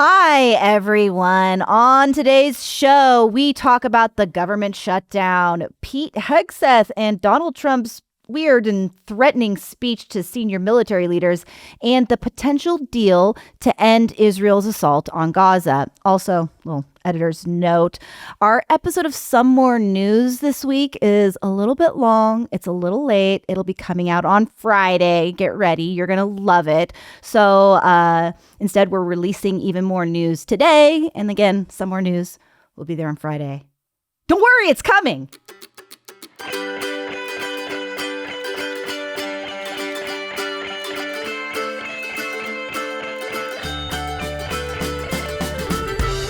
Hi, everyone. On today's show, we talk about the government shutdown, Pete Hegseth and Donald Trump's weird and threatening speech to senior military leaders, and the potential deal to end Israel's assault on Gaza. Also, well, editor's note, our episode of Some More News this week is a little bit long. It's a little late. It'll be coming out on Friday. Get ready. You're going to love it. So instead, we're releasing even more news today. And again, Some More News will be there on Friday. Don't worry, it's coming.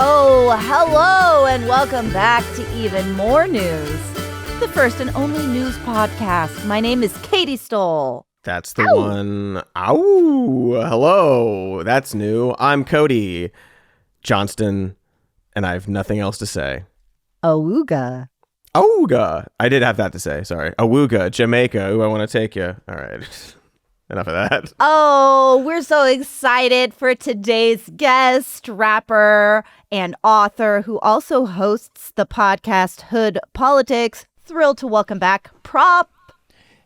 Oh, hello, and welcome back to Even More News, the first and only news podcast. My name is Katy Stoll. That's the one. Ow! Hello. That's new. I'm Cody Johnston, and I have nothing else to say. Awooga. Awooga. I did have that to say. Sorry. Awooga, Jamaica. Ooh, I want to take you. All right. Enough of that. Oh, we're so excited for today's guest, rapper and author who also hosts the podcast Hood Politics. Thrilled to welcome back Prop.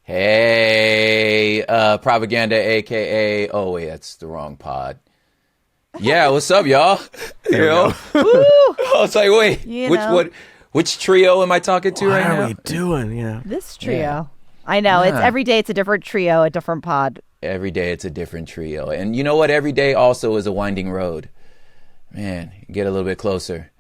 Hey, Propaganda, a.k.a. Oh, wait, that's the wrong pod. Yeah, what's up, y'all? You know? I was like, wait, which trio am I talking to right now? What are we doing? Yeah. This trio. Yeah. I know. It's every day it's a different trio, a different pod. Every day it's a different trio. And you know what? Every day also is a winding road. Man, get a little bit closer.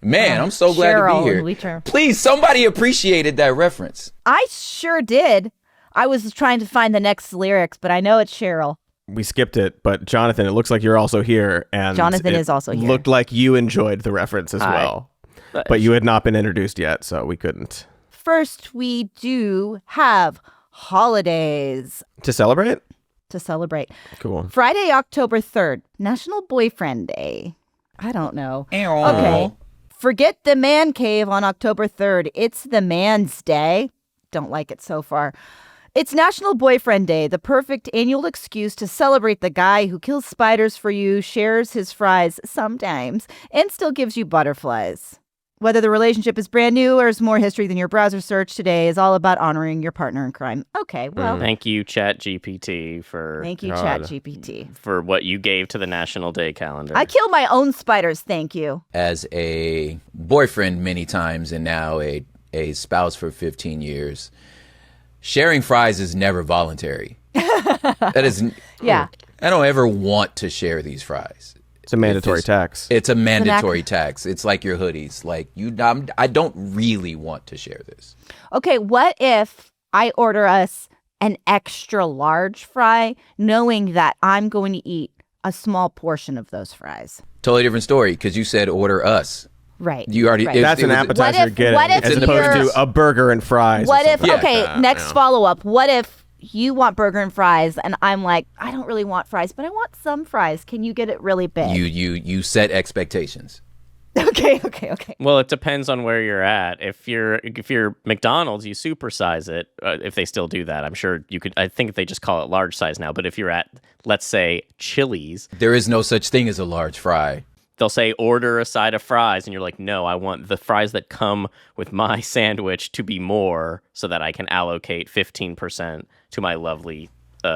Man, I'm so glad to be here. Please, somebody appreciated that reference. I sure did. I was trying to find the next lyrics, but I know it's Cheryl. We skipped it, but Jonathan, it looks like you're also here. And Jonathan is also here. Looked like you enjoyed the reference as well. But you had not been introduced yet, so we couldn't. First, we do have holidays. To celebrate? To celebrate. Cool. Friday, October 3rd, National Boyfriend Day. I don't know. Okay. Forget the man cave on October 3rd. It's the man's day. Don't like it so far. It's National Boyfriend Day, the perfect annual excuse to celebrate the guy who kills spiders for you, shares his fries sometimes, and still gives you butterflies. Whether the relationship is brand new or has more history than your browser search, today is all about honoring your partner in crime. Okay, well. Thank you, ChatGPT, for... Thank you, ChatGPT. For what you gave to the National Day calendar. I kill my own spiders, thank you. As a boyfriend many times and now a spouse for 15 years, sharing fries is never voluntary. That is... Yeah. I don't ever want to share these fries. It's a mandatory tax. It's a mandatory tax. It's like your hoodies. Like I don't really want to share this. Okay, what if I order us an extra large fry, knowing that I'm going to eat a small portion of those fries? Totally different story, because you said order us. Right. You already. Right. That's an appetizer. As opposed to a burger and fries. What if? Yeah. Okay, next follow up. What if you want burger and fries, and I'm like, I don't really want fries, but I want some fries. Can you get it really big? You set expectations. Okay. Well, it depends on where you're at. If you're McDonald's, you supersize it. If they still do that, I'm sure you could. I think they just call it large size now. But if you're at, let's say, Chili's, there is no such thing as a large fry. They'll say, order a side of fries, and you're like, no, I want the fries that come with my sandwich to be more so that I can allocate 15% to my lovely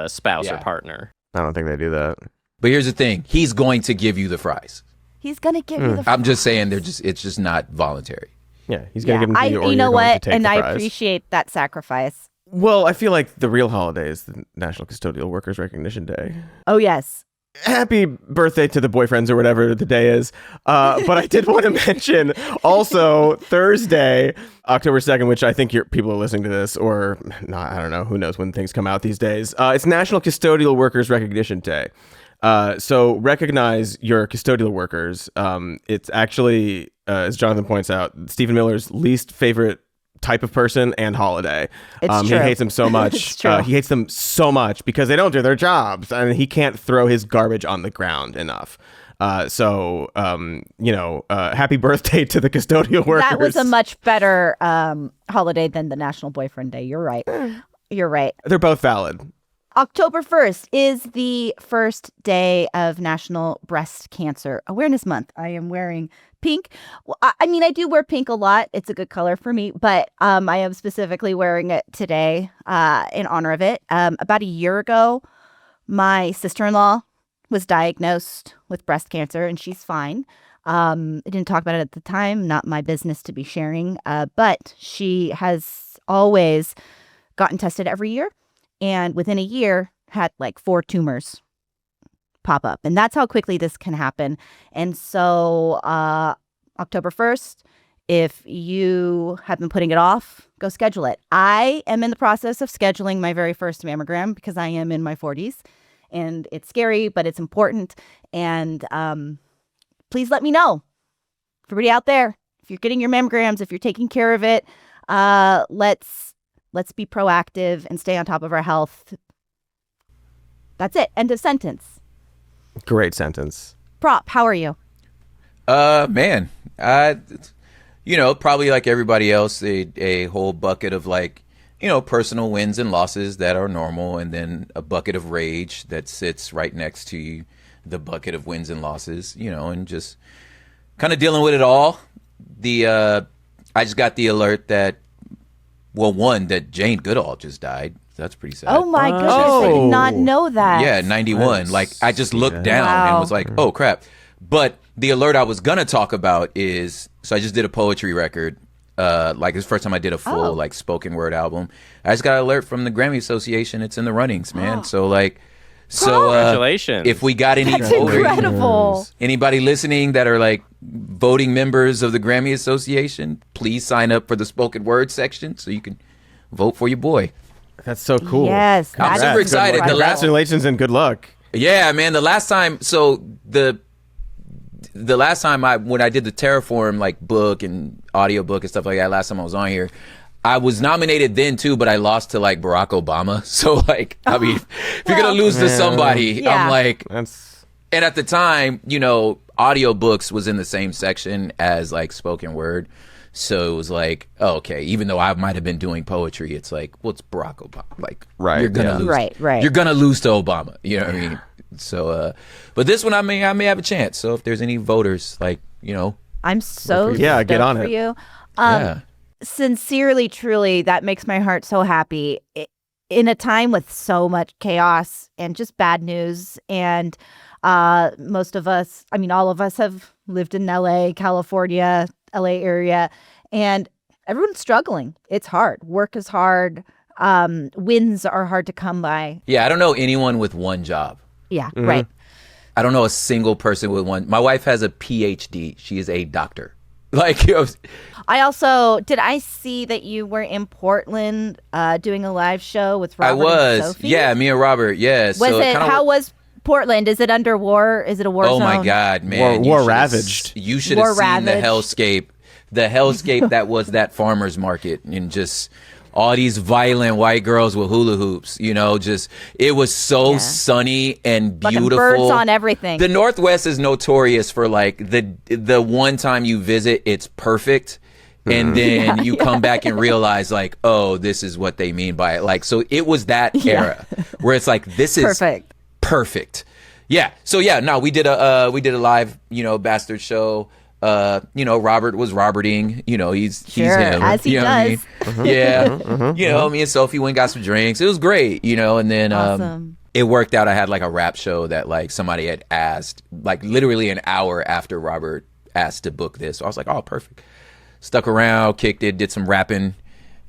spouse or partner. I don't think they do that. But here's the thing. He's going to give you the fries. He's going to give you the fries. I'm just saying it's just not voluntary. Yeah, he's going to give them to you, or you know you're going what? to take And the I fries. appreciate that sacrifice. Well, I feel like the real holiday is the National Custodial Workers Recognition Day. Oh, yes. Happy birthday to the boyfriends or whatever the day is. But I did want to mention also Thursday, October 2nd, which I think people are listening to this or not. I don't know. Who knows when things come out these days. It's National Custodial Workers Recognition Day. So recognize your custodial workers. It's actually, as Jonathan points out, Stephen Miller's least favorite type of person and holiday. It's he true. hates them so much. He hates them so much because they don't do their jobs, and he can't throw his garbage on the ground enough. Happy birthday to the custodial workers. That was a much better holiday than the National Boyfriend Day. You're right. You're right. They're both valid. October 1st is the first day of National Breast Cancer Awareness Month. I am wearing pink. Well, I mean, I do wear pink a lot. It's a good color for me, but I am specifically wearing it today in honor of it. About a year ago, my sister-in-law was diagnosed with breast cancer, and she's fine. I didn't talk about it at the time. Not my business to be sharing, but she has always gotten tested every year. And within a year, had like 4 tumors pop up. And that's how quickly this can happen. And so October 1st, if you have been putting it off, go schedule it. I am in the process of scheduling my very first mammogram because I am in my 40s. And it's scary, but it's important. And please let me know. Everybody out there, if you're getting your mammograms, if you're taking care of it, let's be proactive and stay on top of our health. That's it. End of sentence. Great sentence. Prop, how are you? Man, probably like everybody else, a whole bucket of like, personal wins and losses that are normal, and then a bucket of rage that sits right next to the bucket of wins and losses, and just kind of dealing with it all. I just got the alert that, that Jane Goodall just died. That's pretty sad. Oh my goodness, I did not know that. Yeah, 91. Like, I just looked down and was like, oh crap. But the alert I was gonna talk about is, so I just did a poetry record. Like it's the first time I did a full like spoken word album. I just got an alert from the Grammy Association. It's in the runnings, man. So like, congratulations. If we got any That's voters, incredible. Anybody listening that are like voting members of the Grammy Association, please sign up for the spoken word section so you can vote for your boy. That's so cool. Yes, I'm super excited. Congratulations and good luck. Yeah, man. The last time, when I did the Terraform like book and audio book and stuff like that, last time I was on here, I was nominated then too, but I lost to like Barack Obama. So like, I mean, if you're gonna lose to somebody, I'm like, and at the time, audiobooks was in the same section as like spoken word. So it was like, oh, okay, even though I might have been doing poetry, it's like, well, it's Barack Obama. Like, you're gonna lose. Right. You're gonna lose to Obama. You know what I mean? So, but this one, I may have a chance. So if there's any voters, like, I'm so get on for it. you. Yeah. Sincerely, truly, that makes my heart so happy. In a time with so much chaos and just bad news, and most of us, I mean, all of us have lived in LA, California, LA area, and everyone's struggling. It's hard. Work is hard. Wins are hard to come by. Yeah, I don't know anyone with one job. Yeah, right. I don't know a single person with one. My wife has a PhD. She is a doctor. Like, I also, did I see that you were in Portland doing a live show with Robert I was. and Sophie? Yeah, me and Robert. Yeah. How was Portland? Is it under war? Is it a war zone? Oh my God, man. War ravaged. You should have seen the hellscape. The hellscape that was that farmer's market, and just all these violent white girls with hula hoops, it was so sunny and beautiful. Fucking birds on everything. The Northwest is notorious for like the one time you visit, it's perfect. And then you come back and realize like, oh, this is what they mean by it. Like, so it was that era where it's like, this is perfect. Yeah. So yeah, no, we did a live, Bastard show. Robert was Roberting, he's him. As he does. I mean? Yeah. Me and Sophie went and got some drinks. It was great, and then Awesome. It worked out. I had like a rap show that like somebody had asked, like literally an hour after Robert asked to book this. So I was like, oh, perfect. Stuck around, kicked it, did some rapping,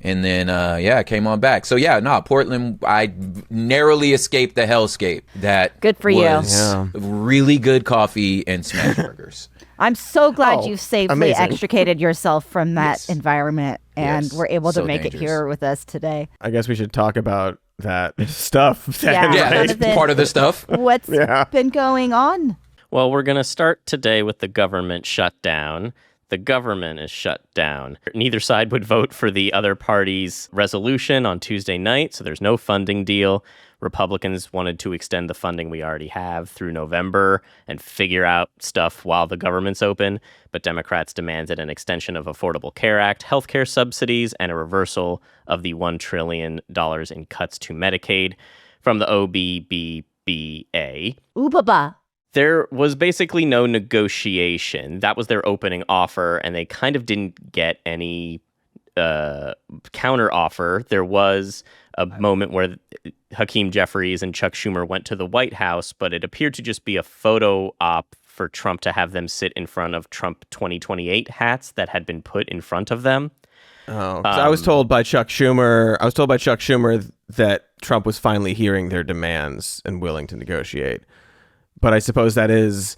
and then I came on back. So Portland, I narrowly escaped the hellscape. That good for was really good coffee and smash burgers. I'm so glad you safely amazing. extricated yourself from that environment and were able to make dangerous. it here with us today. I guess we should talk about that stuff. That's part of the stuff. What's been going on? Well, we're going to start today with the government shutdown. The government is shut down. Neither side would vote for the other party's resolution on Tuesday night, so there's no funding deal. Republicans wanted to extend the funding we already have through November and figure out stuff while the government's open, but Democrats demanded an extension of Affordable Care Act, healthcare subsidies, and a reversal of the $1 trillion in cuts to Medicaid. from the OBBBA. Oobaba. There was basically no negotiation. That was their opening offer, and they kind of didn't get any counter offer. There was a moment where Hakeem Jeffries and Chuck Schumer went to the White House, but it appeared to just be a photo op for Trump to have them sit in front of Trump 2028 hats that had been put in front of them. Oh, I was told by Chuck Schumer. That Trump was finally hearing their demands and willing to negotiate. But I suppose that is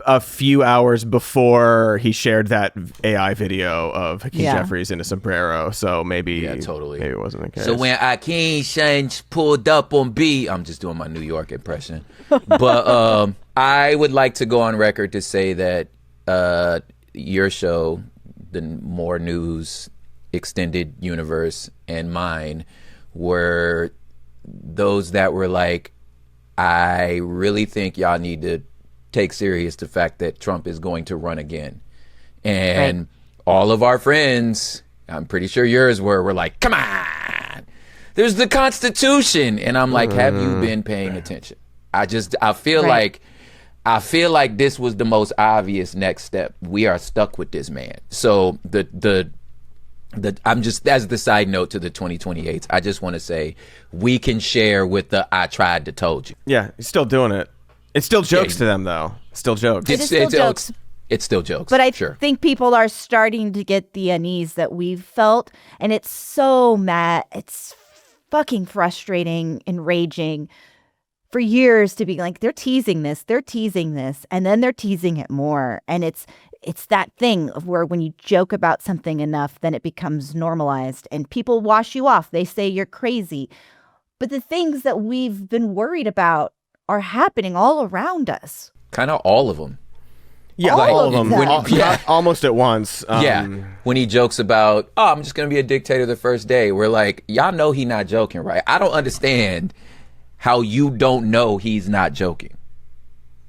a few hours before he shared that AI video of Hakeem Jeffries in a sombrero. So maybe maybe it wasn't the case. So when Hakeem Shanks pulled up on B, I'm just doing my New York impression. But I would like to go on record to say that your show, the More News Extended Universe, and mine were those that were like, I really think y'all need to take serious the fact that Trump is going to run again. And all of our friends, I'm pretty sure yours were like, come on, there's the Constitution. And I'm like, have you been paying attention? I feel like this was the most obvious next step. We are stuck with this man. So I'm just, as the side note to the 2028s, I just want to say we can share with the I tried to told you. Yeah, he's still doing it. It's still jokes to them, though. Still jokes. It's still jokes. It's still jokes. But I think people are starting to get the unease that we've felt. And it's so mad. It's fucking frustrating, enraging for years to be like, they're teasing this. And then they're teasing it more. And it's that thing of where when you joke about something enough, then it becomes normalized and people wash you off. They say you're crazy. But the things that we've been worried about are happening all around us. Kind of all of them. Yeah, all of them. Almost at once. When he jokes about, I'm just going to be a dictator the first day. We're like, y'all know he's not joking, right? I don't understand how you don't know he's not joking.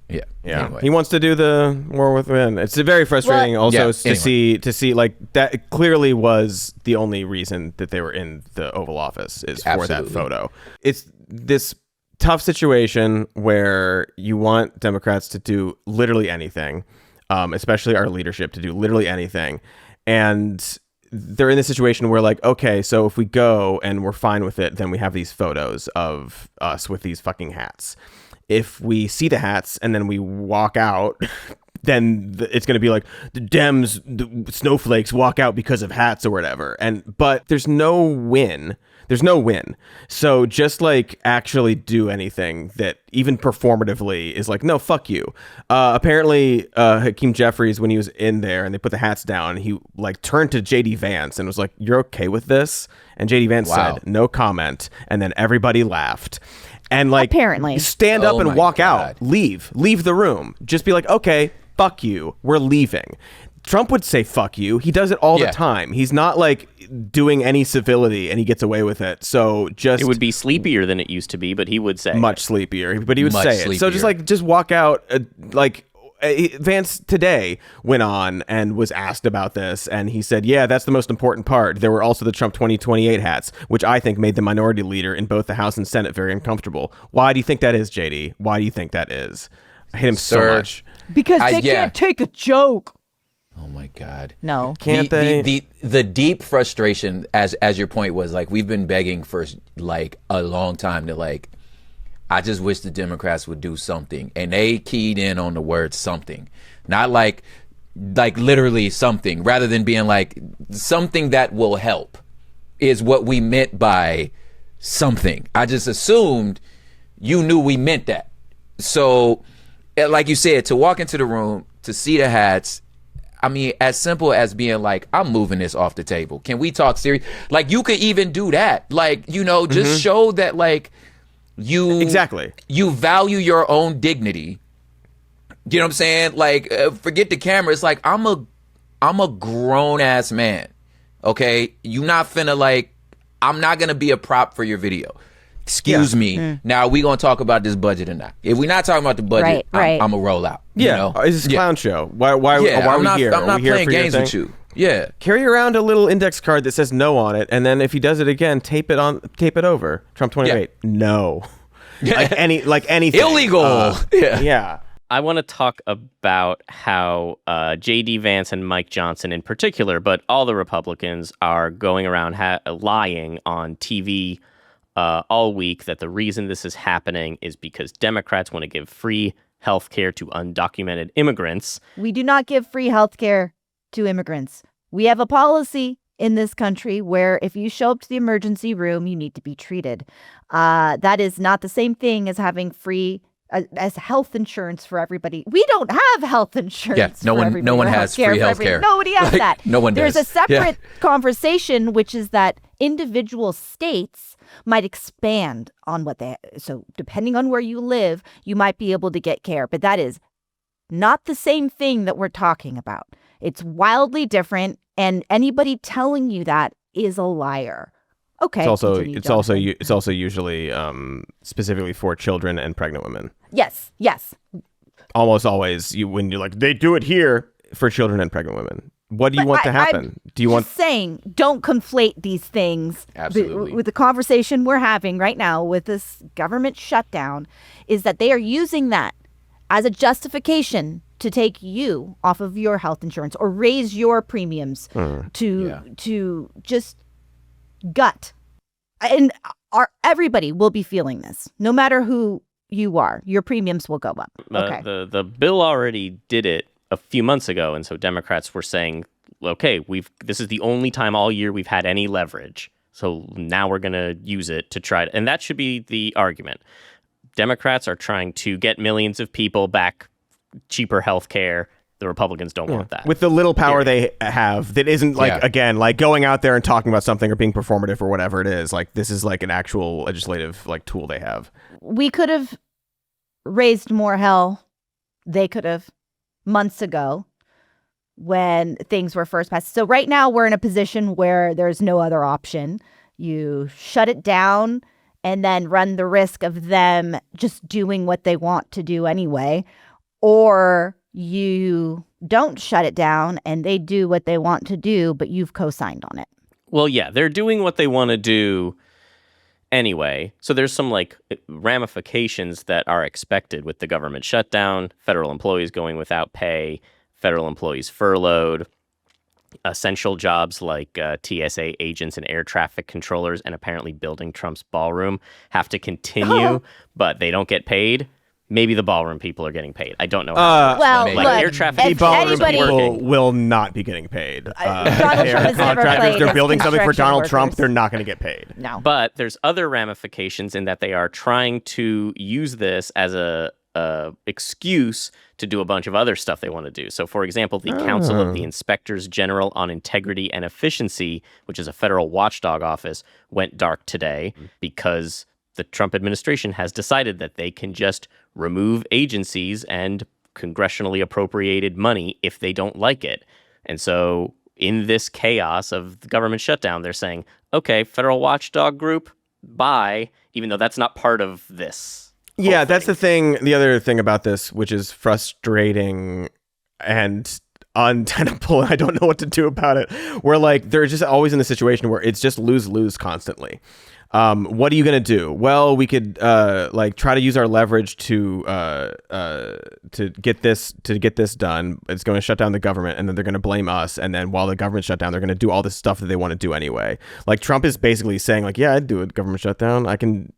Yeah. Anyway. He wants to do the war within. It's very frustrating to see like that clearly was the only reason that they were in the Oval Office is for that photo. It's this tough situation where you want Democrats to do literally anything, especially our leadership to do literally anything. And they're in this situation where like, okay, so if we go and we're fine with it, then we have these photos of us with these fucking hats. If we see the hats and then we walk out, then it's going to be like the Dems, the snowflakes walk out because of hats or whatever. But there's no win. So just like actually do anything that even performatively is like, no, fuck you. Apparently Hakeem Jeffries, when he was in there and they put the hats down, he like turned to JD Vance and was like, you're okay with this? And JD Vance said no comment. And then everybody laughed. And like apparently stand up and walk out, leave the room. Just be like, okay, fuck you. We're leaving. Trump would say fuck you. He does it all the time. He's not like doing any civility and he gets away with it. So just it would be sleepier than it used to be, but he would say much sleepier, but he would say it. So just walk out. Vance today went on and was asked about this, and he said, yeah, that's the most important part. There were also the Trump 2028 hats, which I think made the minority leader in both the House and Senate very uncomfortable. Why do you think that is, JD? Why do you think that is? I hate him so much. Because they can't take a joke. Oh my God. No. Can't they? The deep frustration, as your point was, like, we've been begging for like a long time to like, I just wish the Democrats would do something. And they keyed in on the word something. Not like literally something, rather than being like something that will help is what we meant by something. I just assumed you knew we meant that. So like you said, to walk into the room, to see the hats, I mean, as simple as being like, I'm moving this off the table. Can we talk serious? Like, you could even do that. Like, just show that, like, you value your own dignity. You know what I'm saying? Like, forget the camera. It's like, I'm a grown ass man. Okay. You not finna like, I'm not going to be a prop for your video. Excuse me. Now we going to talk about this budget or not. If we're not talking about the budget, I'm going to roll out. Yeah. You know? It's a clown show. Why are we here? I'm not playing games with you. Yeah. Carry around a little index card that says no on it, and then if he does it again, tape it over. Trump 28. Yeah. No. like anything. Illegal. Yeah. I want to talk about how J.D. Vance and Mike Johnson in particular, but all the Republicans are going around lying on TV all week that the reason this is happening is because Democrats want to give free health care to undocumented immigrants. We do not give free health care to immigrants. We have a policy in this country where if you show up to the emergency room, you need to be treated. That is not the same thing as having free as health insurance for everybody. We don't have health insurance. Yeah, no one has free health care. Nobody has that. No one does. There's a separate conversation, which is that individual states might expand on what they. So depending on where you live, you might be able to get care. But that is not the same thing that we're talking about. It's wildly different, and anybody telling you that is a liar. Okay. It's also usually specifically for children and pregnant women. Yes. Almost always, when you're like, they do it here for children and pregnant women. What do you want to happen? Saying, don't conflate these things. Absolutely. With the conversation we're having right now with this government shutdown, is that they are using that as a justification to take you off of your health insurance or raise your premiums to just gut. And everybody will be feeling this. No matter who you are, your premiums will go up. Okay. The bill already did it a few months ago, and so Democrats were saying, okay, this is the only time all year we've had any leverage. So now we're going to use it to try to, and that should be the argument. Democrats are trying to get millions of people back cheaper health care. The Republicans don't want that. With the little power they have, that isn't again, like going out there and talking about something or being performative or whatever it is. Like, this is like an actual legislative tool they have. We could have raised more hell. They could have months ago when things were first passed. So right now we're in a position where there's no other option. You shut it down and then run the risk of them just doing what they want to do anyway. Or you don't shut it down and they do what they want to do, but you've co-signed on it. Well, yeah, they're doing what they want to do anyway. So there's some ramifications that are expected with the government shutdown, federal employees going without pay, federal employees furloughed, essential jobs like TSA agents and air traffic controllers and apparently building Trump's ballroom have to continue, but they don't get paid. Maybe the ballroom people are getting paid. I don't know. Air traffic ballroom people will not be getting paid. Contractors, they're building something for Donald Trump. They're not going to get paid. No. But there's other ramifications in that they are trying to use this as a excuse to do a bunch of other stuff they want to do. So, for example, the Council of the Inspectors General on Integrity and Efficiency, which is a federal watchdog office, went dark today because the Trump administration has decided that they can just remove agencies and congressionally appropriated money if they don't like it. And so in this chaos of the government shutdown, they're saying, okay, federal watchdog group, bye, even though that's not part of this. Yeah, that's the thing. The other thing about this, which is frustrating and untenable, and I don't know what to do about it, where they're just always in the situation where it's just lose-lose constantly. What are you going to do? Well, we could try to use our leverage to get this done. It's going to shut down the government, and then they're going to blame us. And then while the government shut down, they're going to do all this stuff that they want to do anyway. Like, Trump is basically saying, yeah, I'd do a government shutdown. I can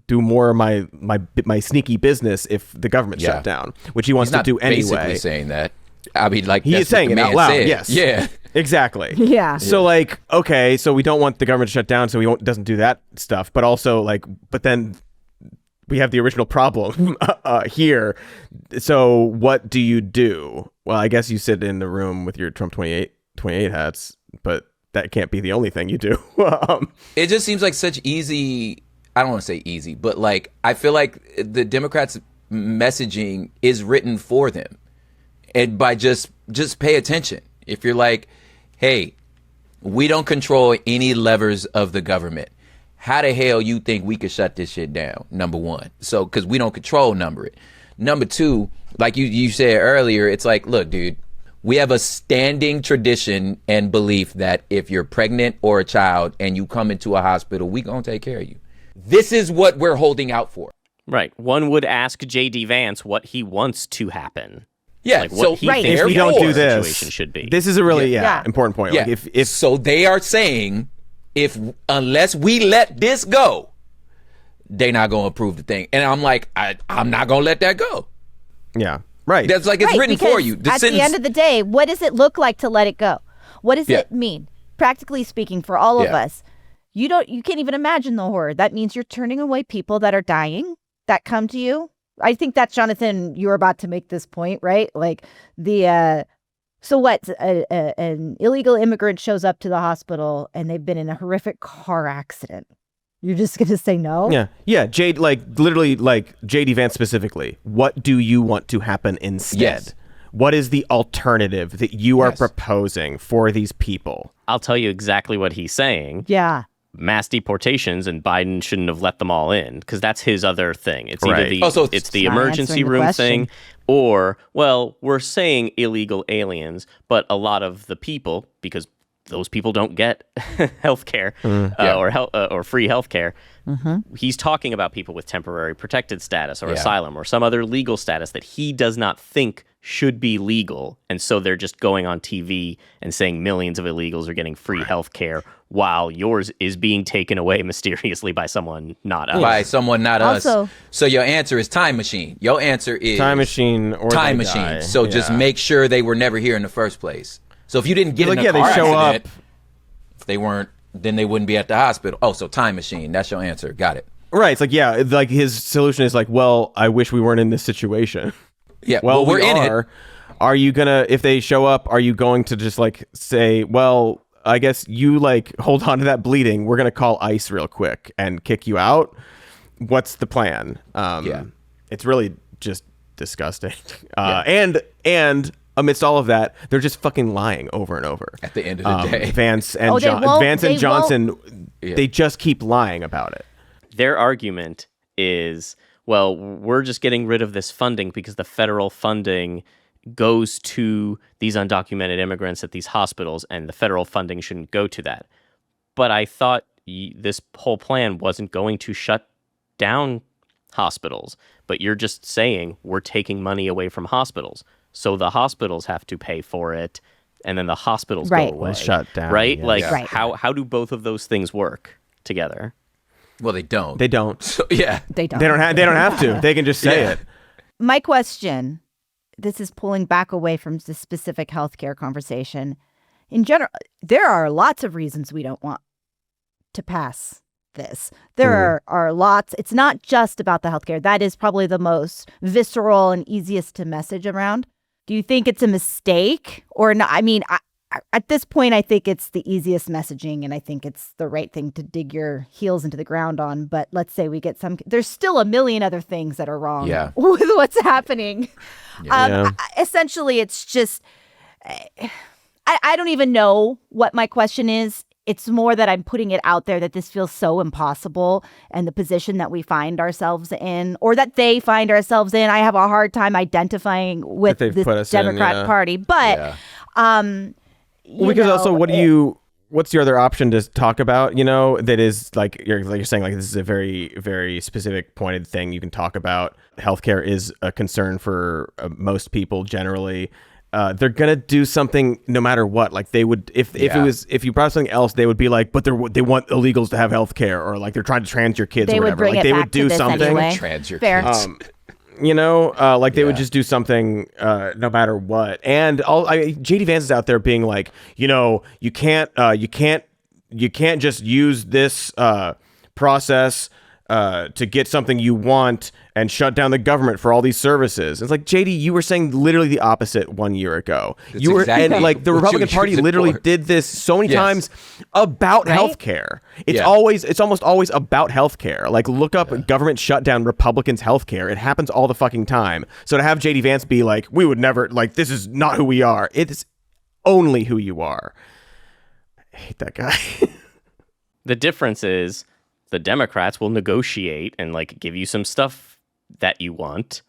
do more of my sneaky business if the government shut down, which he wants to do anyway. He's not basically saying that. I mean, he is saying it out loud. Yes. Yeah. Exactly. Yeah. So okay, so we don't want the government to shut down, so he doesn't do that stuff. But also but then we have the original problem here. So what do you do? Well, I guess you sit in the room with your Trump 28 hats, but that can't be the only thing you do. It just seems like such easy. I don't want to say easy, but I feel like the Democrats' messaging is written for them, and by just pay attention. If you're hey, we don't control any levers of the government, how the hell you think we could shut this shit down? Number one. So, because we don't control number two, like you said earlier, it's look, dude, We have a standing tradition and belief that if you're pregnant or a child and you come into a hospital, we gonna take care of you. This is what we're holding out for. Right. One would ask J.D. Vance what he wants to happen. Yeah. Like what he thinks if we don't do this, situation should be. This is a really important point. Yeah. Like if so they are saying unless we let this go, they're not gonna approve the thing. And I'm like, I'm not gonna let that go. Yeah. Right. That's like it's written for you. At the end of the day, what does it look like to let it go? What does it mean? Practically speaking, for all of us, you can't even imagine the horror. That means you're turning away people that are dying that come to you. I think that's, Jonathan, you were about to make this point, right? Like so what? An illegal immigrant shows up to the hospital and they've been in a horrific car accident. You're just going to say no? Yeah. Jade, literally, J.D. Vance specifically, what do you want to happen instead? Yes. What is the alternative that you are proposing for these people? I'll tell you exactly what he's saying. Yeah. Mass deportations, and Biden shouldn't have let them all in, because that's his other thing. It's either it's the emergency room thing, or, well, we're saying illegal aliens, but a lot of the people, because those people don't get health care or free health care. He's talking about people with temporary protected status or asylum or some other legal status that he does not think should be legal. And so they're just going on TV and saying millions of illegals are getting free health care while yours is being taken away mysteriously by someone not us. By someone not Also, us. So your answer is time machine. Your answer is time machine or time machine. Die. So just make sure they were never here in the first place. So if you didn't get in a car they show accident, up. if they weren't, then they wouldn't be at the hospital. Oh, so time machine. That's your answer. Got it. Right. It's like his solution is like, well, I wish we weren't in this situation. Yeah. Well, we're in it. Are you gonna, if they show up, are you going to just say, well, I guess you hold on to that bleeding. We're gonna call ICE real quick and kick you out. What's the plan? It's really just disgusting. And amidst all of that, they're just fucking lying over and over. At the end of the day, Vance and Johnson, they just keep lying about it. Their argument is, well, we're just getting rid of this funding because the federal funding goes to these undocumented immigrants at these hospitals, and the federal funding shouldn't go to that. But I thought this whole plan wasn't going to shut down hospitals, but you're just saying we're taking money away from hospitals. So the hospitals have to pay for it, and then the hospitals go away. Well, shut down. Right? Yes. How do both of those things work together? Well, they don't. They don't. So, They don't. They don't have to. They can just say it. My question, this is pulling back away from the specific healthcare conversation. In general, there are lots of reasons we don't want to pass this. There are lots. It's not just about the healthcare. That is probably the most visceral and easiest to message around. Do you think it's a mistake or not? I mean, at this point, I think it's the easiest messaging, and I think it's the right thing to dig your heels into the ground on. But let's say we get there's still a million other things that are wrong with what's happening. Essentially, it's just, I don't even know what my question is. It's more that I'm putting it out there that this feels so impossible, and the position that we find ourselves in, or that they find ourselves in, I have a hard time identifying with this Democrat Party. But, because also, what's your other option to talk about? That is you're saying this is a very, very specific pointed thing you can talk about. Healthcare is a concern for most people generally. They're gonna do something no matter what. They would if you brought something else, they would be like, but they want illegals to have health care, or they're trying to trans your kids or whatever. They would do something. Anyway. Trans your Fair. kids. They would just do something no matter what. And JD Vance is out there being like, you can't just use this process to get something you want and shut down the government for all these services. It's like, JD, you were saying literally the opposite 1 year ago. The Republican Party literally did this so many times about healthcare. It's almost always about healthcare. Look up government shutdown Republicans healthcare. It happens all the fucking time. So to have JD Vance be like, we would never, this is not who we are. It's only who you are. I hate that guy. The difference is the Democrats will negotiate and give you some stuff that you want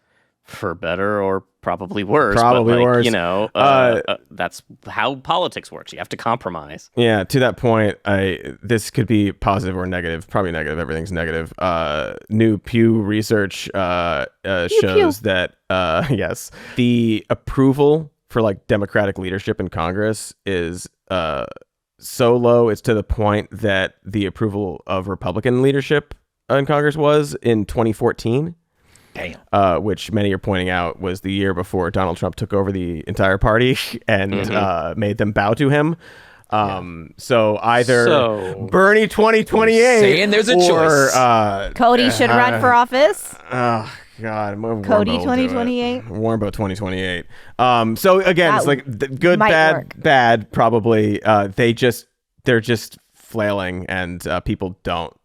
for better or Probably worse. Probably but worse. That's how politics works. You have to compromise. Yeah, to that point, this could be positive or negative. Probably negative. Everything's negative. New Pew research shows that yes, the approval for like Democratic leadership in Congress is so low. It's to the point that the approval of Republican leadership in Congress was in 2014. Damn. Which many are pointing out was the year before Donald Trump took over the entire party and made them bow to him. So either Bernie 2028 saying there's a choice. Cody should run for office. Oh God, Cody 2028. Warren about 2028. So again, it's like good, bad. Probably they're just flailing, and people don't.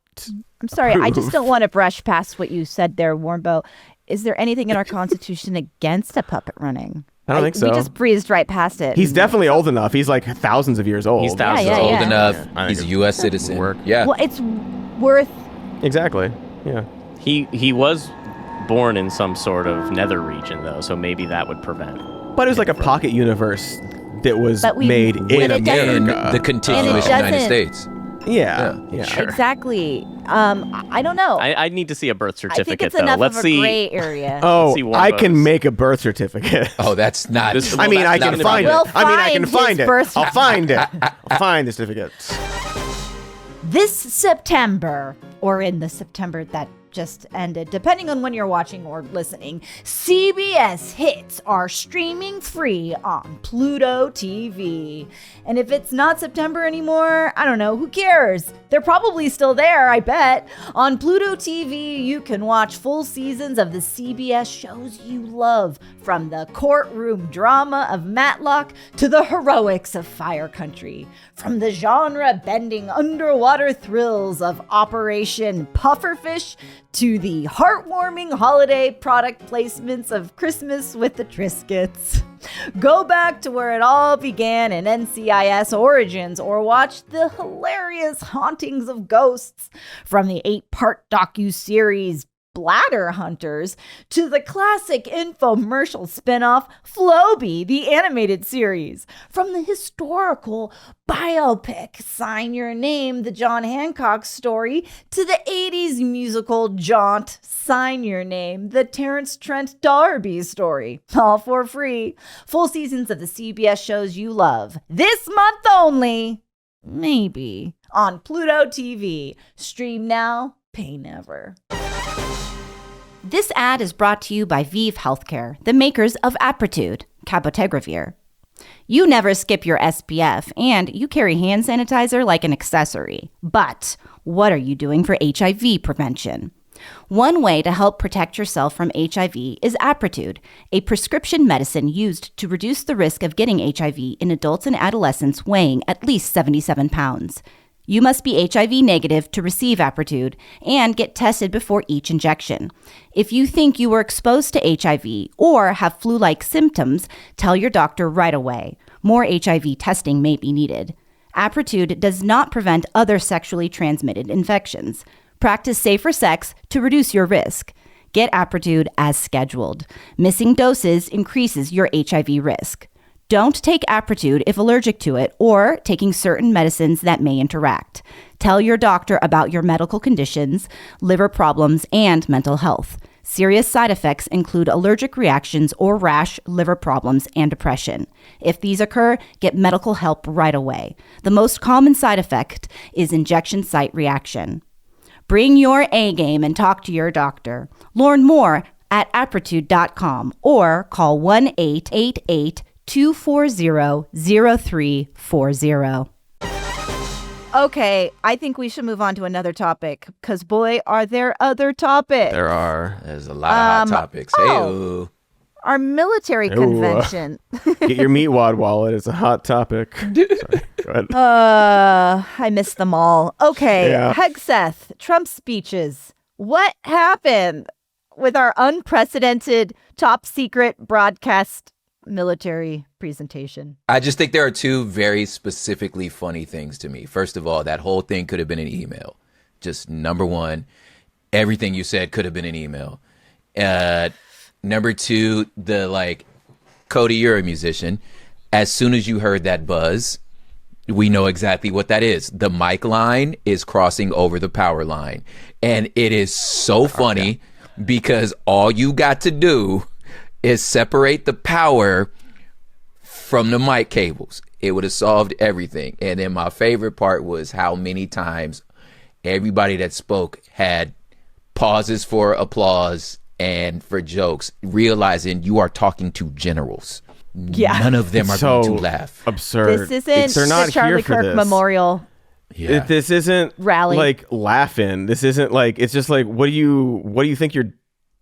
I'm sorry, I just don't want to brush past what you said there, Warmbo. Is there anything in our Constitution against a puppet running? I don't think so. We just breezed right past it. He's definitely old enough. He's like thousands of years old. He's thousands old enough. He's a U.S. citizen. Yeah. Well, it's worth... Exactly. Yeah. He was born in some sort of nether region, though, so maybe that would prevent. But it was like a pocket universe that was made in America. The contiguous United States. Yeah. Sure. Exactly. I don't know. I need to see a birth certificate, I think it's though. enough Let's of a see. gray area. Oh, I can make a birth certificate. Oh, that's not. I mean, I can find it. I can find it. I'll find it. I'll find the certificate. This September, or in the September that just ended, depending on when you're watching or listening, CBS hits are streaming free on Pluto TV. And if it's not September anymore, I don't know, who cares? They're probably still there, I bet. On Pluto TV, you can watch full seasons of the CBS shows you love, from the courtroom drama of Matlock to the heroics of Fire Country, from the genre-bending underwater thrills of Operation Pufferfish to the heartwarming holiday product placements of Christmas with the Triscuits. Go back to where it all began in NCIS Origins, or watch the hilarious Hauntings of Ghosts, from the 8-part docuseries Bladder Hunters to the classic infomercial spinoff Floby, the animated series, from the historical biopic Sign Your Name, the John Hancock story, to the 80s musical jaunt Sign Your Name, the Terrence Trent D'Arby story, all for free. Full seasons of the CBS shows you love, this month only, maybe, on Pluto TV. Stream now, pay never. This ad is brought to you by Vive Healthcare, the makers of Apretude, cabotegravir. You never skip your SPF, and you carry hand sanitizer like an accessory. But what are you doing for HIV prevention? One way to help protect yourself from HIV is Apretude, a prescription medicine used to reduce the risk of getting HIV in adults and adolescents weighing at least 77 pounds. You must be HIV negative to receive Apretude and get tested before each injection. If you think you were exposed to HIV or have flu-like symptoms, tell your doctor right away. More HIV testing may be needed. Apretude does not prevent other sexually transmitted infections. Practice safer sex to reduce your risk. Get Apretude as scheduled. Missing doses increases your HIV risk. Don't take Apretude if allergic to it or taking certain medicines that may interact. Tell your doctor about your medical conditions, liver problems, and mental health. Serious side effects include allergic reactions or rash, liver problems, and depression. If these occur, get medical help right away. The most common side effect is injection site reaction. Bring your A game and talk to your doctor. Learn more at apretude.com or call 1-888-240-0340. Okay, I think we should move on to another topic, because boy, are there other topics. There's a lot of hot topics. Hey-o. Our military convention. Get your meat wad wallet. It's a hot topic. Sorry, go ahead. I missed them all. Okay, yeah. Hegseth, Trump speeches. What happened with our unprecedented top secret broadcast military presentation? I just think there are two very specifically funny things to me. First of all, that whole thing could have been an email. Just number one, everything you said could have been an email. Number two, the Cody, you're a musician. As soon as you heard that buzz, we know exactly what that is. The mic line is crossing over the power line. And it is so funny because all you got to do is separate the power from the mic cables. It would have solved everything. And then my favorite part was how many times everybody that spoke had pauses for applause and for jokes, realizing you are talking to generals. Yeah. None of them are going to laugh. Absurd. This isn't They're not the Charlie here for Kirk this. Memorial. Yeah. This isn't Rally. like laughing. This isn't like, it's just like, what do you think you're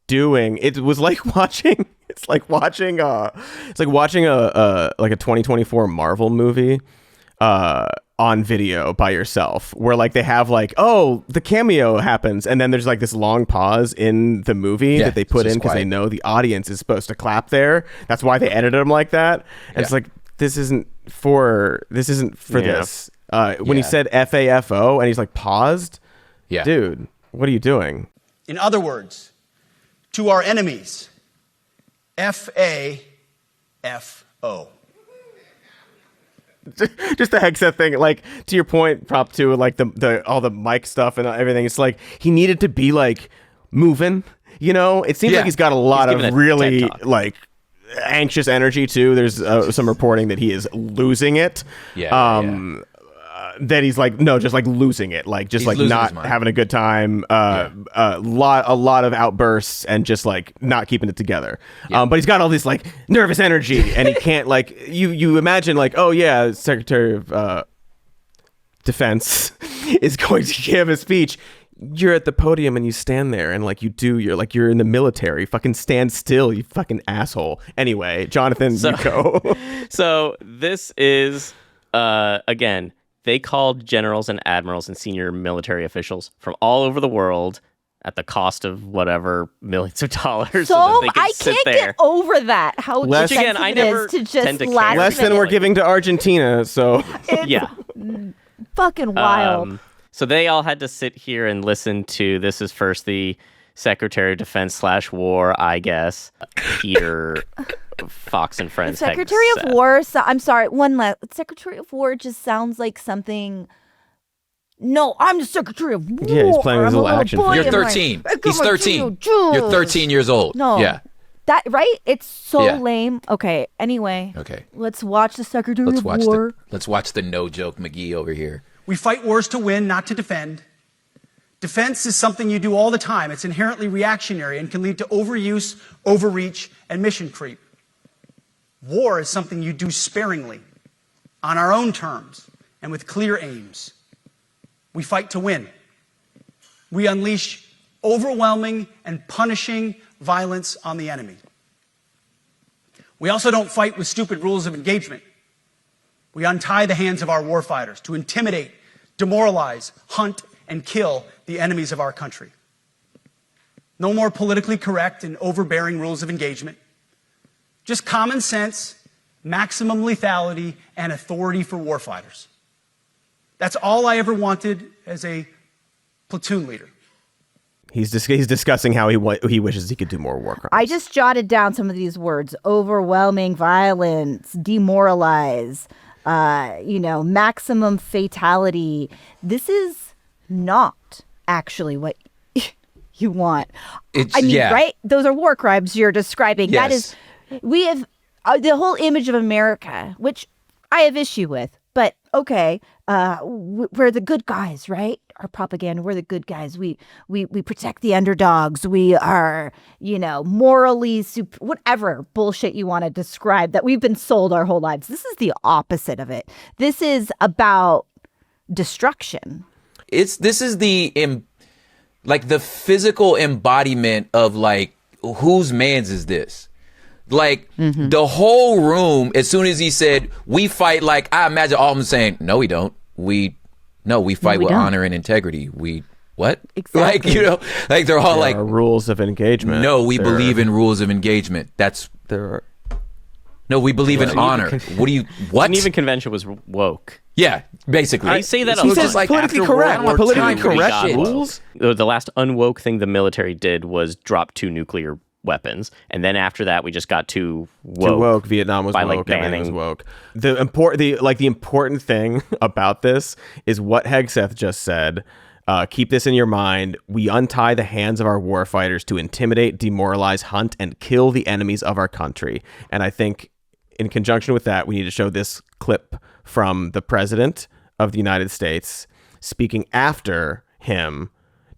doing? It was like watching, it's like watching a 2024 Marvel movie on video by yourself, where like they have like, oh, the cameo happens, and then there's like this long pause in the movie that they put in because they know the audience is supposed to clap there. That's why they edited them like that. And it's like, this isn't for this. When he said FAFO and he's like paused, dude, what are you doing? In other words, to our enemies, FAFO. Just the Hegseth thing, like to your point, prop two, like the all the mic stuff and everything. It's like he needed to be like moving. You know, it seems like he's got a lot of really like anxious energy too. There's some reporting that he is losing it. That he's like just like losing it, like just he's like not having a good time. A lot of outbursts and just like not keeping it together. But he's got all this like nervous energy, and he can't like you imagine like, oh yeah, Secretary of Defense is going to give a speech. You're at the podium and you stand there and like you're in the military. Fucking stand still, you fucking asshole. Anyway, Jonathan, you go. So this is again. They called generals and admirals and senior military officials from all over the world at the cost of whatever millions of dollars. So that they could sit there. Get over that. How less, again, I never to just tend to care. Less than we're giving to Argentina. So fucking wild. So they all had to sit here and listen to, this is first the Secretary of Defense / War, I guess, Peter Fox and Friends. Secretary of War. I'm sorry. Secretary of War just sounds like something. No, I'm the Secretary of War. Yeah, he's playing his little action. You're 13. He's 13. You're 13 years old. No. Yeah. That right? It's so lame. Okay. Anyway. Okay. Let's watch the Secretary of War. Let's watch the no joke McGee over here. We fight wars to win, not to defend. Defense is something you do all the time. It's inherently reactionary and can lead to overuse, overreach, and mission creep. War is something you do sparingly, on our own terms, and with clear aims. We fight to win. We unleash overwhelming and punishing violence on the enemy. We also don't fight with stupid rules of engagement. We untie the hands of our warfighters to intimidate, demoralize, hunt, and kill the enemies of our country. No more politically correct and overbearing rules of engagement. Just common sense, maximum lethality, and authority for warfighters. That's all I ever wanted as a platoon leader. He's discussing how he wishes he could do more war crimes. I just jotted down some of these words: overwhelming violence, demoralize, maximum fatality. This is not actually what you want. Right? Those are war crimes you're describing. Yes. That is, we have the whole image of America, which I have issue with. But okay, we're the good guys, right? Our propaganda, we're the good guys. We protect the underdogs. We are, morally whatever bullshit you want to describe that we've been sold our whole lives. This is the opposite of it. This is about destruction. This is the physical embodiment of like, whose man's is this? Like the whole room, as soon as he said, we fight, like, I imagine all of them saying, no, we don't. We fight with honor and integrity. What? Exactly. Like they're all like rules of engagement. No, we believe in rules of engagement. No, we believe in honor. Geneva Convention was woke. Yeah, basically. I say that he says like politically correct. Politically correct rules. The last unwoke thing the military did was drop 2 nuclear weapons. And then after that, we just got too Too woke. Vietnam was by, woke. like, banning. Everything was woke. The important thing about this is what Hegseth just said. Keep this in your mind. We untie the hands of our warfighters to intimidate, demoralize, hunt, and kill the enemies of our country. And I think in conjunction with that, we need to show this clip from the president of the United States speaking after him,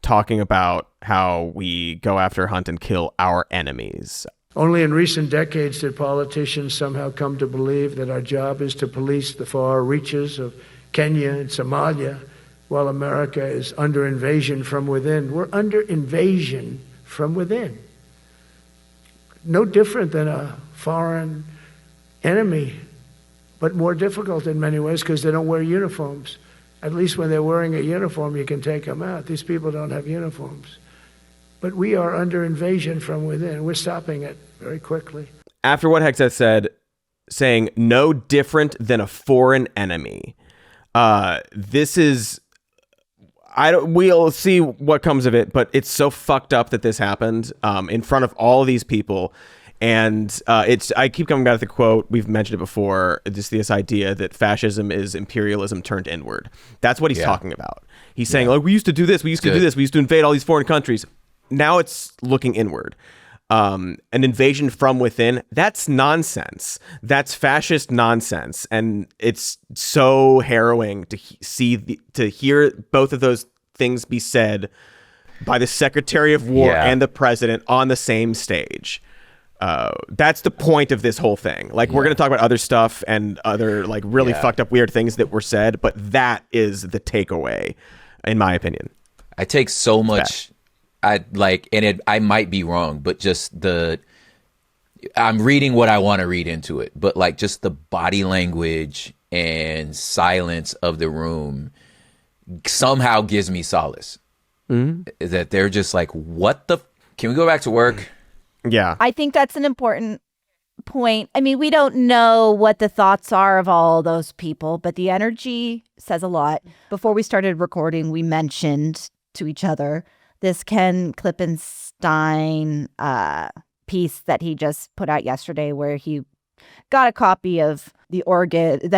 talking about how we go after, hunt, and kill our enemies. Only in recent decades did politicians somehow come to believe that our job is to police the far reaches of Kenya and Somalia, while America is under invasion from within. We're under invasion from within. No different than a foreign enemy, but more difficult in many ways because they don't wear uniforms. At least when they're wearing a uniform, you can take them out. These people don't have uniforms. But we are under invasion from within. We're stopping it very quickly. After what Hegseth said, saying no different than a foreign enemy, this is... we'll see what comes of it, but it's so fucked up that this happened in front of all of these people. And I keep coming back to the quote. We've mentioned it before. Just this idea that fascism is imperialism turned inward. That's what he's talking about. He's saying, like, we used to do this. We used to do this. We used to invade all these foreign countries. Now it's looking inward. An invasion from within, that's nonsense. That's fascist nonsense. And it's so harrowing to hear both of those things be said by the Secretary of War and the president on the same stage. That's the point of this whole thing. Like, we're going to talk about other stuff and other, like, really fucked up weird things that were said, but that is the takeaway, in my opinion. I take so much... I might be wrong, but just I'm reading what I want to read into it, but like just the body language and silence of the room somehow gives me solace. That they're just like, can we go back to work? Yeah. I think that's an important point. I mean, we don't know what the thoughts are of all those people, but the energy says a lot. Before we started recording, we mentioned to each other this Ken Klippenstein piece that he just put out yesterday, where he got a copy of the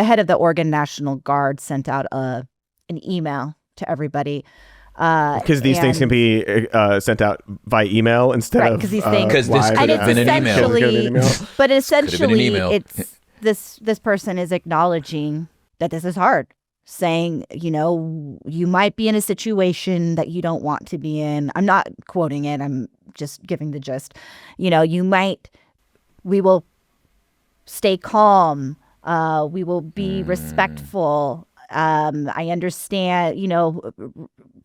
head of the Oregon National Guard sent out an email to everybody. Because these things can be sent out by email instead of because this could have been an email. But essentially, it's this person is acknowledging that this is hard. Saying, you might be in a situation that you don't want to be in. I'm not quoting it. I'm just giving the gist. We will stay calm. We will be respectful. I understand,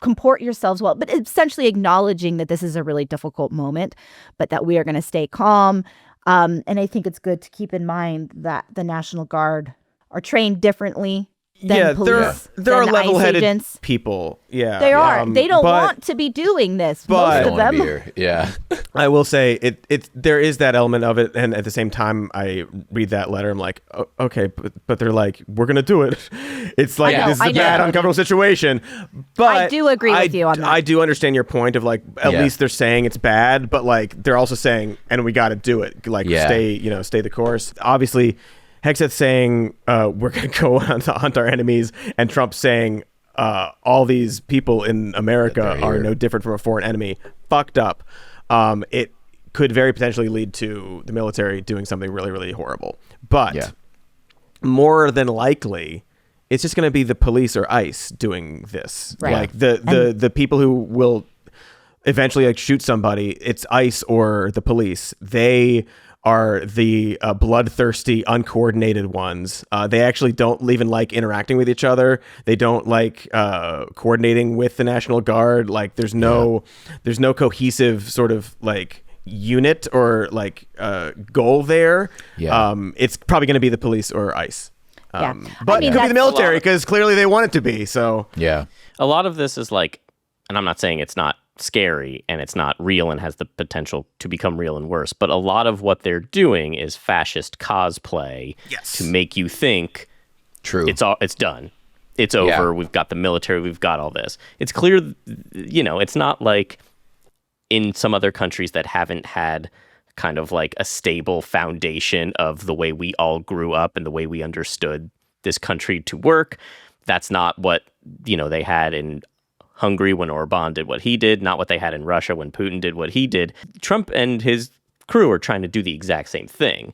comport yourselves well, but essentially acknowledging that this is a really difficult moment, but that we are going to stay calm. And I think it's good to keep in mind that the National Guard are trained differently than police, there are level-headed agents. people. Yeah, they are. They don't want to be doing this. Most of them. Yeah, I will say there is that element of it, and at the same time, I read that letter. I'm like, okay, but they're like, we're gonna do it. It's like this is a bad, uncomfortable situation. But I do agree with you on that. I do understand your point of like, at least they're saying it's bad, but like they're also saying, and we got to do it. Like, stay the course. Obviously. Hegseth saying we're going to go hunt our enemies, and Trump saying all these people in America are no different from a foreign enemy. Fucked up. It could very potentially lead to the military doing something really, really horrible. But more than likely, it's just going to be the police or ICE doing this. Right. Like the people who will eventually like shoot somebody, it's ICE or the police. They are the bloodthirsty, uncoordinated ones. They actually don't even like interacting with each other. They don't like coordinating with the National Guard. Like there's no cohesive sort of like unit or like goal there. It's probably going to be the police or ICE. But it could be the military because clearly they want it to be. So a lot of this is like, and I'm not saying it's not scary and it's not real and has the potential to become real and worse, but a lot of what they're doing is fascist cosplay to make you think it's done, it's over, we've got the military, we've got all this. It's clear, it's not like in some other countries that haven't had kind of like a stable foundation of the way we all grew up and the way we understood this country to work. That's not what, they had in Hungary when Orban did what he did, not what they had in Russia when Putin did what he did. Trump and his crew are trying to do the exact same thing.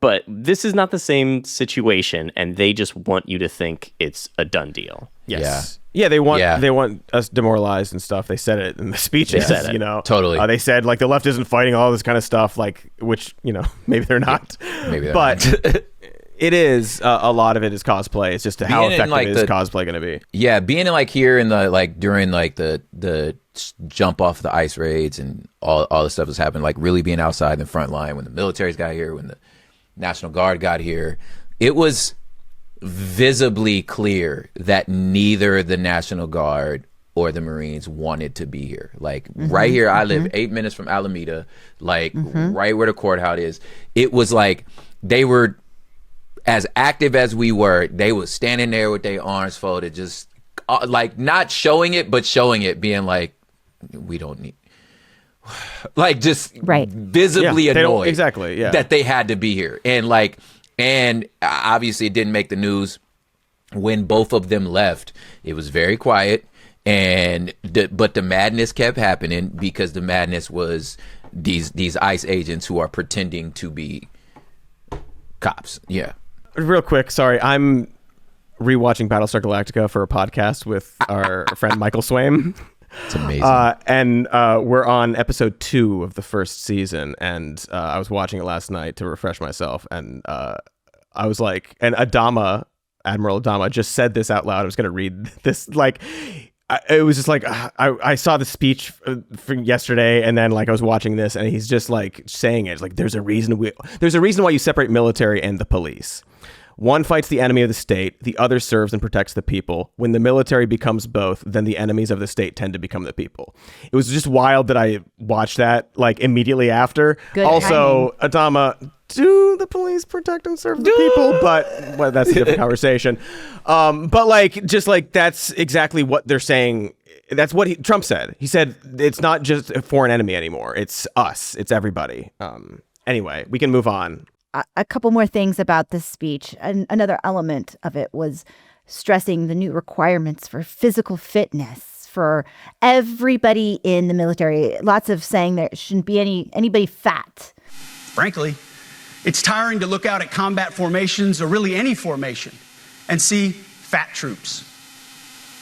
But this is not the same situation, and they just want you to think it's a done deal. Yes. Yeah, they want us demoralized and stuff. They said it in the speeches. They said it. Totally. They said like the left isn't fighting all this kind of stuff, like which maybe they're not. Maybe they're but not. It is a lot of it is cosplay. It's just how effective is cosplay going to be? Yeah, being in here in the during the jump off the ice raids and all the stuff that's happened, really being outside in the front line when the military's got here, when the National Guard got here, it was visibly clear that neither the National Guard or the Marines wanted to be here. Right here, I live 8 minutes from Alameda, right where the courthouse is. It was they were as active as we were. They was standing there with their arms folded, just not showing it, but showing it, being we don't need, just visibly annoyed that they had to be here. And obviously it didn't make the news when both of them left. It was very quiet, but the madness kept happening because the madness was these ICE agents who are pretending to be cops. Yeah. Real quick, sorry, I'm rewatching Battlestar Galactica for a podcast with our friend Michael Swaim. It's amazing. And we're on episode 2 of the first season, and I was watching it last night to refresh myself, and I was like, and Admiral Adama just said this out loud. I was going to read this, it was just I saw the speech from yesterday, and then I was watching this, and he's just saying it. It's there's a reason why you separate military and the police. One fights the enemy of the state, the other serves and protects the people. When the military becomes both, then the enemies of the state tend to become the people. It was just wild that I watched that immediately after. Good also, Adama, do the police protect and serve the people? But that's a different conversation. But that's exactly what they're saying. That's what Trump said. He said it's not just a foreign enemy anymore. It's us. It's everybody. Anyway, we can move on. A couple more things about this speech. Another element of it was stressing the new requirements for physical fitness for everybody in the military. Lots of saying there shouldn't be anybody fat. Frankly, it's tiring to look out at combat formations, or really any formation, and see fat troops.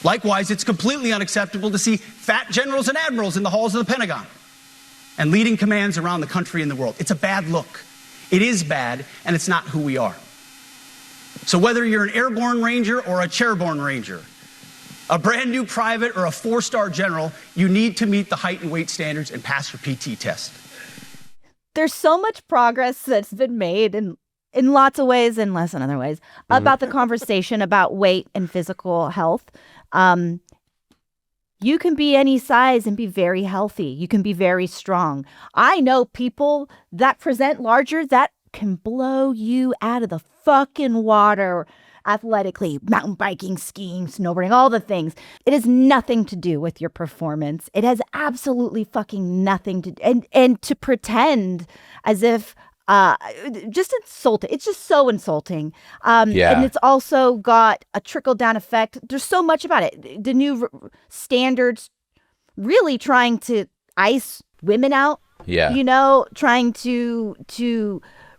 Likewise, it's completely unacceptable to see fat generals and admirals in the halls of the Pentagon and leading commands around the country and the world. It's a bad look. It is bad, and it's not who we are. So whether you're an airborne ranger or a chairborne ranger, a brand new private or a 4-star general, you need to meet the height and weight standards and pass your PT test. There's so much progress that's been made in lots of ways and less in other ways about the conversation about weight and physical health. You can be any size and be very healthy. You can be very strong. I know people that present larger that can blow you out of the fucking water athletically, mountain biking, skiing, snowboarding, all the things. It has nothing to do with your performance. It has absolutely fucking nothing to do. And to pretend as if just insulting. It's just so insulting. And it's also got a trickle-down effect. There's so much about it. The new standards really trying to ice women out. Yeah. Trying to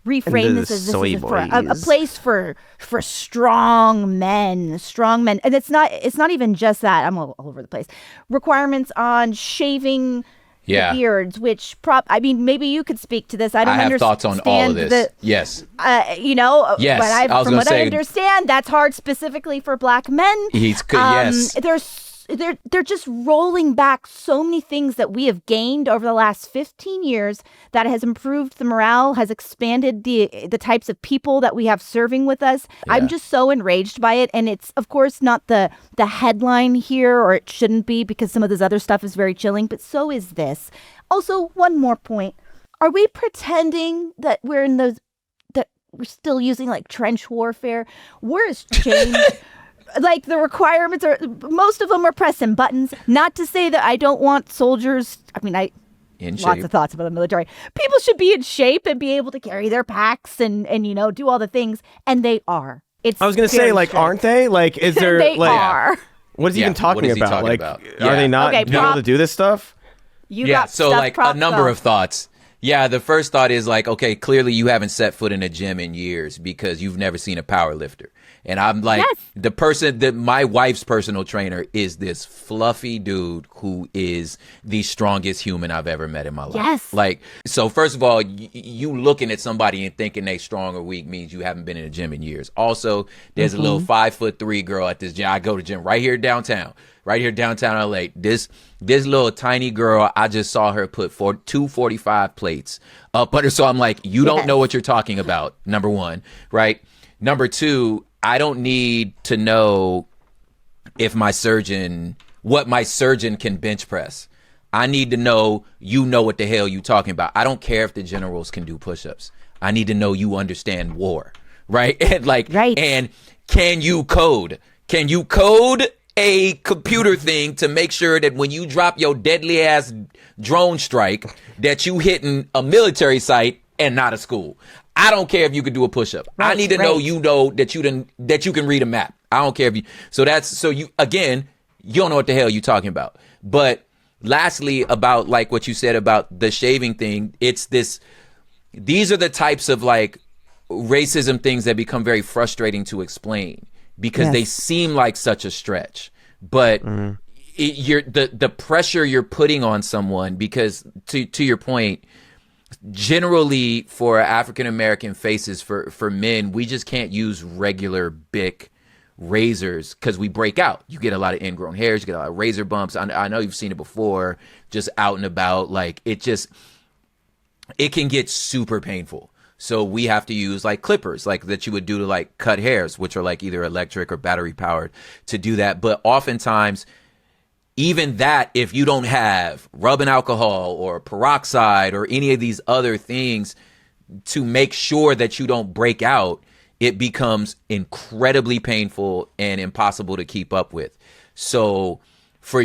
reframe this as this is for a place for strong men. And it's not even just that. I'm all over the place. Requirements on shaving the beards, which maybe you could speak to this. I have thoughts on all of this. Yes. Yes. But from what I understand, that's hard specifically for black men. Yes. They're just rolling back so many things that we have gained over the last 15 years that has improved the morale, has expanded the types of people that we have serving with us. Yeah. I'm just so enraged by it. And it's, of course, not the headline here, or it shouldn't be, because some of this other stuff is very chilling, but so is this. Also, one more point. Are we pretending that we're still using trench warfare? War has changed. The requirements most of them are pressing buttons. Not to say that I don't want soldiers. In shape. Lots of thoughts about the military. People should be in shape and be able to carry their packs and do all the things. And they are. I was going to say, aren't they? Like, is there they are. What is he even talking about? Are they not able to do this stuff? You got so like a number though. of thoughts. Yeah, the first thought is like, okay, clearly you haven't set foot in a gym in years because you've never seen a power lifter. And I'm like, the person that my wife's personal trainer is this fluffy dude who is the strongest human I've ever met in my life. Yes. Like, so first of all, you looking at somebody and thinking they strong or weak means you haven't been in a gym in years. Also, there's a little 5'3" girl at this gym. I go to gym right here downtown LA. This little tiny girl, I just saw her put 245 plates up under. So I'm like, you don't know what you're talking about. Number one, right? Number two, I don't need to know what my surgeon can bench press. I need to know you know what the hell you talking about. I don't care if the generals can do push-ups. I need to know you understand war, right? And and can you code? Can you code a computer thing to make sure that when you drop your deadly ass drone strike that you hitting a military site and not a school? I don't care if you could do a push-up. Right, I need to know that you can read a map. I don't care if you. So you don't know what the hell you're talking about. But lastly, about like what you said about the shaving thing, it's this. These are the types of like racism things that become very frustrating to explain because they seem like such a stretch. But the pressure you're putting on someone, because to your point. Generally, for African American faces, for men, we just can't use regular Bic razors because we break out. You get a lot of ingrown hairs, you get a lot of razor bumps. I know you've seen it before, just out and about. Like it can get super painful. So we have to use like clippers, like that you would do to like cut hairs, which are like either electric or battery powered to do that. But oftentimes, even that, if you don't have rubbing alcohol or peroxide or any of these other things to make sure that you don't break out, it becomes incredibly painful and impossible to keep up with. So for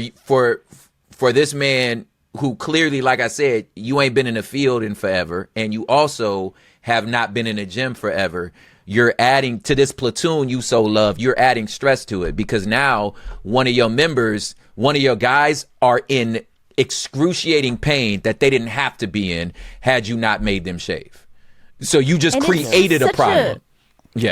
this man who clearly, like I said, you ain't been in the field in forever, and you also have not been in a gym forever, you're adding to this platoon you so love, you're adding stress to it because now one of your guys are in excruciating pain that they didn't have to be in had you not made them shave. So you just created a problem.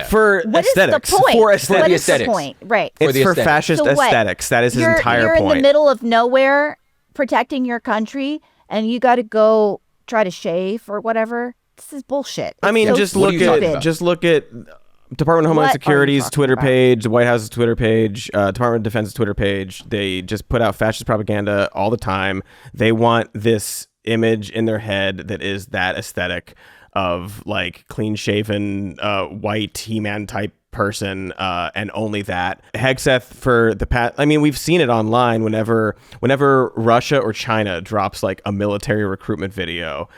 For what aesthetics. Is the point? For aesthetics. What is the point? Right. It's for fascist aesthetics. That is his entire point. You're in the middle of nowhere protecting your country and you got to go try to shave or whatever. This is bullshit. I mean, just look at Department of Homeland Security's Twitter page, the White House's Twitter page, Department of Defense's Twitter page. They just put out fascist propaganda all the time. They want this image in their head that is that aesthetic of like clean shaven, white He-Man type person, and only that. Hegseth for the past, I mean, we've seen it online whenever Russia or China drops like a military recruitment video.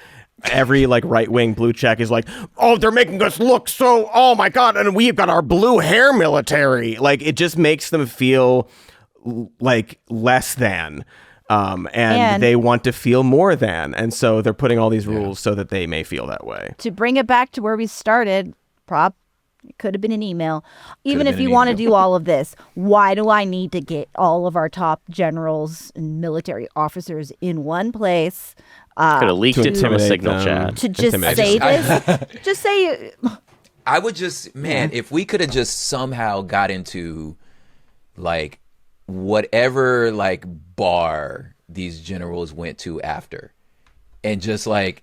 Every like right-wing blue check is like, oh, they're making us look so, oh my God, and we've got our blue hair military. Like it just makes them feel like less than, and they want to feel more than, and so they're putting all these rules so that they may feel that way. To bring it back to where we started, it could have been an email. Even if you want to do all of this, why do I need to get all of our top generals and military officers in one place? Could have leaked it from a signal chat. To just say this? Just say... I would just... Man, if we could have just somehow got into, like, whatever, like, bar these generals went to after. And just, like,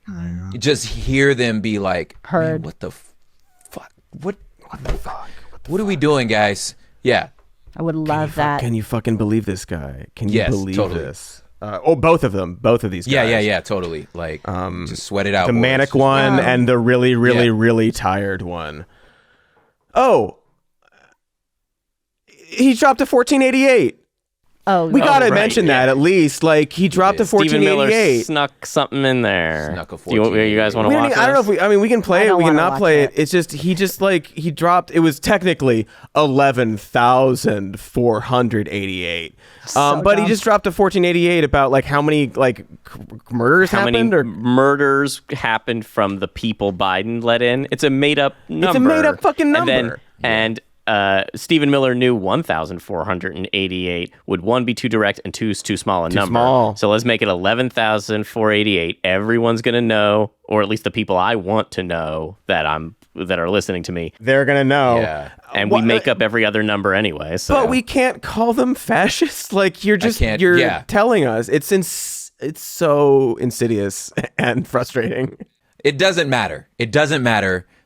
just hear them be like... Heard. What the fuck? What the fuck? What are we doing, guys? Yeah. I would love that. Can you fucking believe this guy? Can you believe this? Both of these guys. Yeah, totally. Like, just sweat it out. The manic one and the really, really, really tired one. Oh, he dropped to 1488. We gotta mention that at least. Like he dropped a 1488. Snuck something in there. Snuck a 1488. You guys want to watch this? I don't know if we can play it. We can not play it. It's just he dropped. It was technically 11,488. But he just dropped a 1488 about like how many like murders happened. How many murders happened from the people Biden let in? It's a made up number. It's a made up fucking number. And Stephen Miller knew 1,488. Would 1 be too direct and 2 is too small a number? Small. So let's make it 11,488. Everyone's gonna know, or at least the people I want to know that are listening to me. They're gonna know. Yeah. And we make up every other number anyway. So. But we can't call them fascists. Like you're telling us it's so insidious and frustrating. It doesn't matter.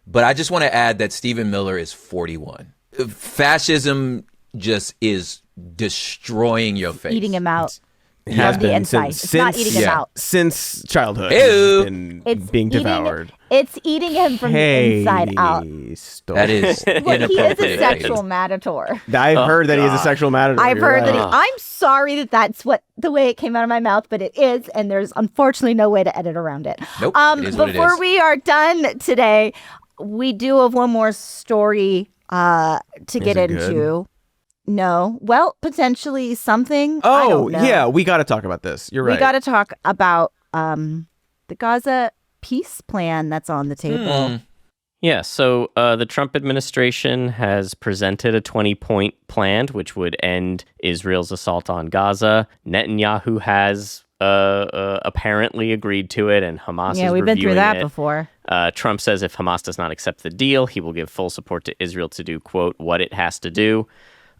But I just want to add that Stephen Miller is 41. Fascism just is destroying your face. Eating him out. It has been inside. It's not eating him out. Since childhood. It's being devoured. It's eating him from the inside out. That is Look, he is a sexual matador. I've heard that he is a sexual matador. I've heard that I'm sorry that's the way it came out of my mouth, but it is, and there's unfortunately no way to edit around it. Nope, it is before we are done today, we do have one more story to get into. Good? No. Well, potentially something. I don't know. Yeah, we got to talk about this. You're right. We got to talk about the Gaza peace plan that's on the table. Yeah, so the Trump administration has presented a 20-point plan, which would end Israel's assault on Gaza. Netanyahu has apparently agreed to it, and Hamas is reviewing it. Yeah, we've been through that before. Trump says if Hamas does not accept the deal, he will give full support to Israel to do, quote, what it has to do.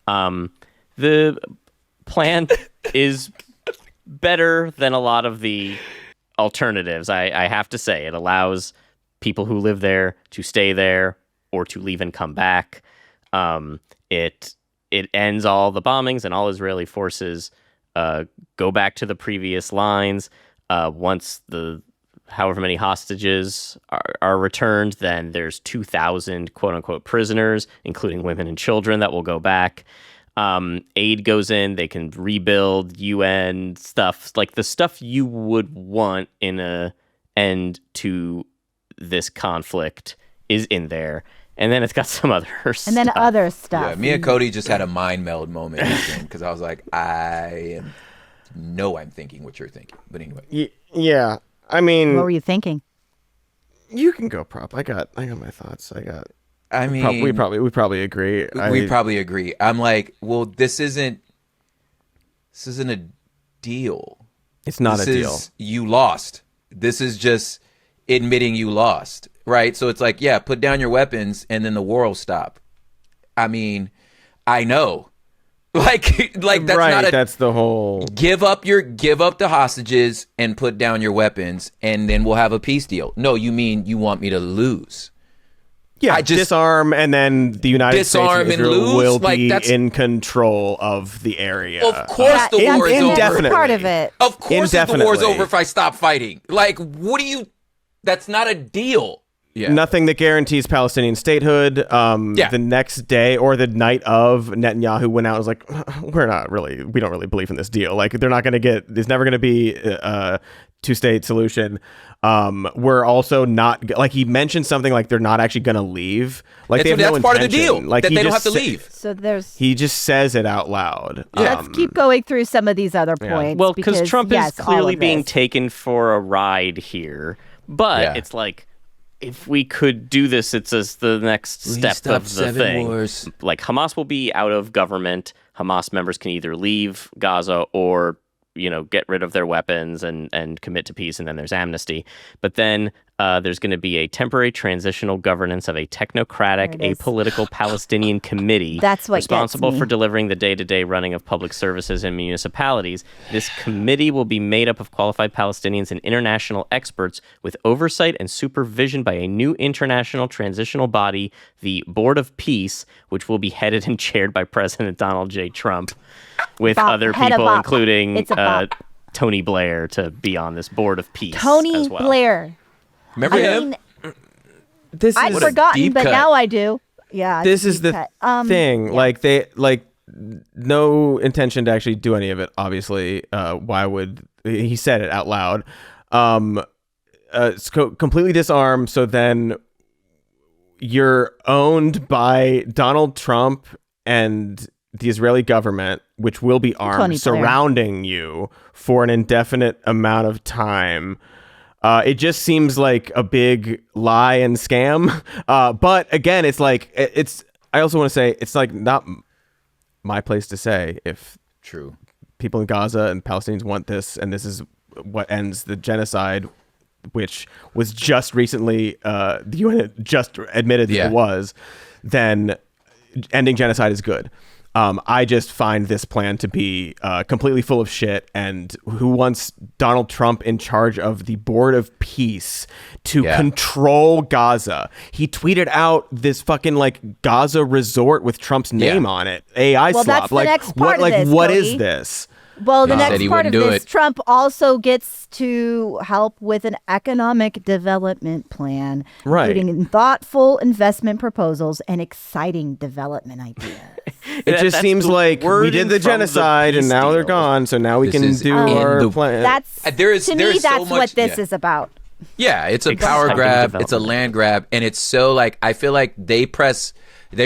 The plan is better than a lot of the alternatives, I have to say. It allows people who live there to stay there or to leave and come back. It ends all the bombings, and all Israeli forces go back to the previous lines. Once the however many hostages are returned, then there's 2,000 quote-unquote prisoners, including women and children, that will go back. Aid goes in, they can rebuild, UN stuff, like the stuff you would want in a end to this conflict is in there. And then it's got some other stuff. And then other stuff. Yeah, me and Cody just had a mind meld moment because I was like, I'm thinking what you're thinking. But anyway. Yeah. I mean, what were you thinking? You can go prop. I got my thoughts. We probably agree. We probably agree. I'm like, well, this isn't a deal. It's not a deal. You lost. This is just admitting you lost, right? So it's like, yeah, put down your weapons and then the war will stop. I mean, I know. Like that's right, not that's the whole give up the hostages and put down your weapons and then we'll have a peace deal. No, you mean you want me to lose? Yeah, disarm and then the United States and Israel will be in control of the area. Of course the war is over. That's part of it. Of course the war is over if I stop fighting. Like, that's not a deal. Yeah. Nothing that guarantees Palestinian statehood. The next day or the night of, Netanyahu went out and was like, we don't really believe in this deal. Like, there's never going to be a two-state solution. We're also not, like, he mentioned something like they're not actually going to leave. Like, that's part of the deal, like, that they don't have to leave. So he just says it out loud. Let's keep going through some of these other points. Well, because Trump is clearly being taken for a ride here. But it's like, if we could do this, it's just the next step of the thing. Wars. Like, Hamas will be out of government. Hamas members can either leave Gaza or, get rid of their weapons and commit to peace, and then there's amnesty. But then there's going to be a temporary transitional governance of a technocratic, apolitical Palestinian committee that's what responsible for delivering the day-to-day running of public services in municipalities. This committee will be made up of qualified Palestinians and international experts with oversight and supervision by a new international transitional body, the Board of Peace, which will be headed and chaired by President Donald J. Trump, with other people, including Tony Blair, to be on this Board of Peace. Tony as well. Blair. Remember him? I'd forgotten, but now I do. Yeah. This is the thing. Yeah. no intention to actually do any of it, obviously. Why would he said it out loud? It's completely disarm. So then you're owned by Donald Trump and the Israeli government, which will be armed, surrounding you for an indefinite amount of time. It just seems like a big lie and scam. But again, it's like, I also want to say, it's like not my place to say if true people in Gaza and Palestinians want this, and this is what ends the genocide, which was just recently, the UN just admitted that it was, then ending genocide is good. I just find this plan to be completely full of shit, and who wants Donald Trump in charge of the Board of Peace to control Gaza? He tweeted out this fucking like Gaza resort with Trump's name on it. AI well, swap. That's the next part of this, what Cody. is this? Well, the next part of this, Trump also gets to help with an economic development plan, including thoughtful investment proposals and exciting development ideas. It just seems like we did the genocide and now they're gone, so now we can do our plan. To me, that's what this is about. Yeah, it's a power grab, it's a land grab, and it's so like, I feel like they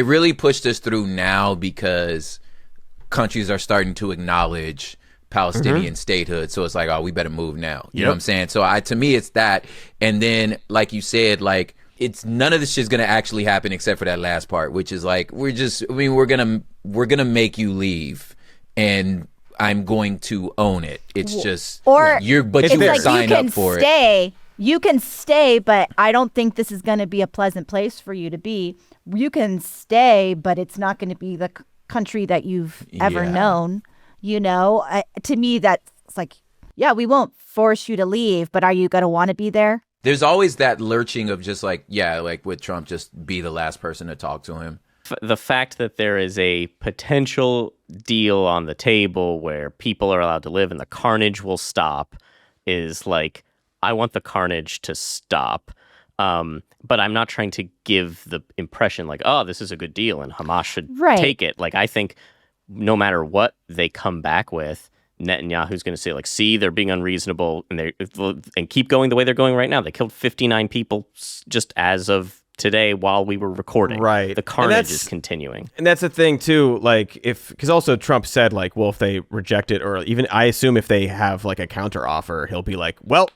really pushed us through now because countries are starting to acknowledge Palestinian statehood. So it's like, oh, we better move now. You know what I'm saying? So to me, it's that. And then, like you said, like, it's none of this shit's gonna actually happen except for that last part, which is like, we're gonna make you leave, and I'm going to own it. It's just, you sign up for it. You can stay, but I don't think this is going to be a pleasant place for you to be. You can stay, but it's not going to be the country that you've ever known. You know, to me, that's like, yeah, we won't force you to leave, but are you going to want to be there? There's always that lurching of just like, like with Trump, just be the last person to talk to him. The fact that there is a potential deal on the table where people are allowed to live and the carnage will stop is like, I want the carnage to stop. But I'm not trying to give the impression like, oh, this is a good deal and Hamas should take it. Like, I think no matter what they come back with, Netanyahu's going to say, like, see, they're being unreasonable and keep going the way they're going right now. They killed 59 people just as of today while we were recording. Right. The carnage is continuing. And that's the thing, too, like, because also Trump said, like, well, if they reject it, or even I assume if they have, like, a counter offer, he'll be like, well,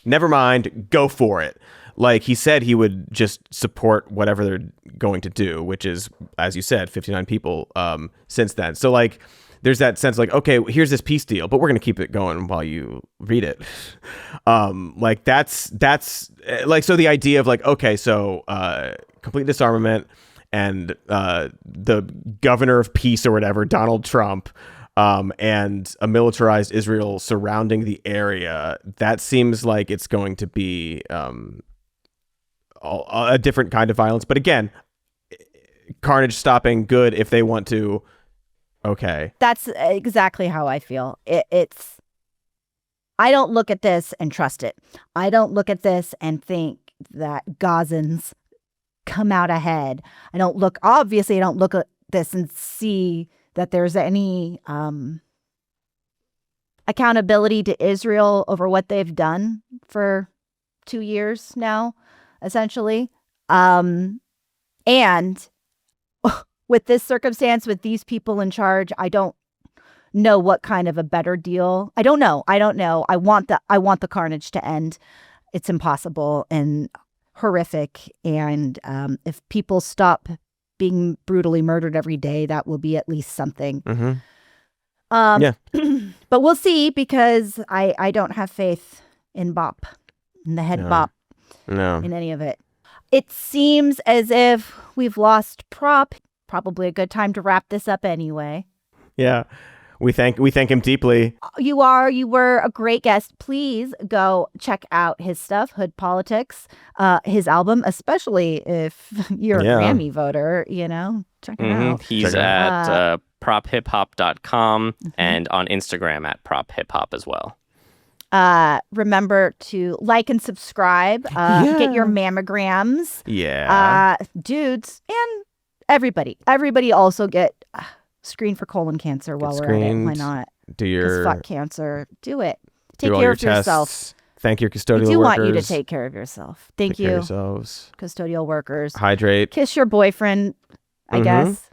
never mind, go for it. Like, he said he would just support whatever they're going to do, which is, as you said, 59 people since then. So, like, there's that sense like, okay, here's this peace deal, but we're going to keep it going while you read it. Like, that's like, so the idea of like, okay, so complete disarmament and the governor of peace or whatever, Donald Trump, and a militarized Israel surrounding the area, that seems like it's going to be a different kind of violence. But again, carnage stopping, good if they want to. Okay. That's exactly how I feel. It's I don't look at this and trust it. I don't look at this and think that Gazans come out ahead. I don't look at this and see that there's any accountability to Israel over what they've done for 2 years now, essentially. And with this circumstance, with these people in charge, I don't know what kind of a better deal. I don't know. I want the carnage to end. It's impossible and horrific. And if people stop being brutally murdered every day, that will be at least something. Yeah. But we'll see, because I don't have faith in Bop, in the head Bop, in any of it. It seems as if we've lost Prop. Probably a good time to wrap this up anyway. Yeah. We thank him deeply. You were a great guest. Please go check out his stuff, Hood Politics, his album, especially if you're a Grammy voter, check it out. He's at prophiphop.com and on Instagram at prophiphop as well. Remember to like and subscribe, get your mammograms. Yeah. Dudes and everybody also get Screen for colon cancer while we're at it. Why not? Do your fuck cancer. Do it. Take do all care your of yourself. tests. Thank your custodial workers. We do want you to take care of yourself. Thank Take care you, of yourselves. custodial workers. Hydrate. Kiss your boyfriend, I guess.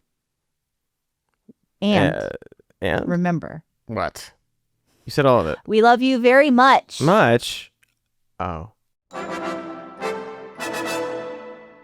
And remember. What? You said all of it. We love you very much. Much? Oh.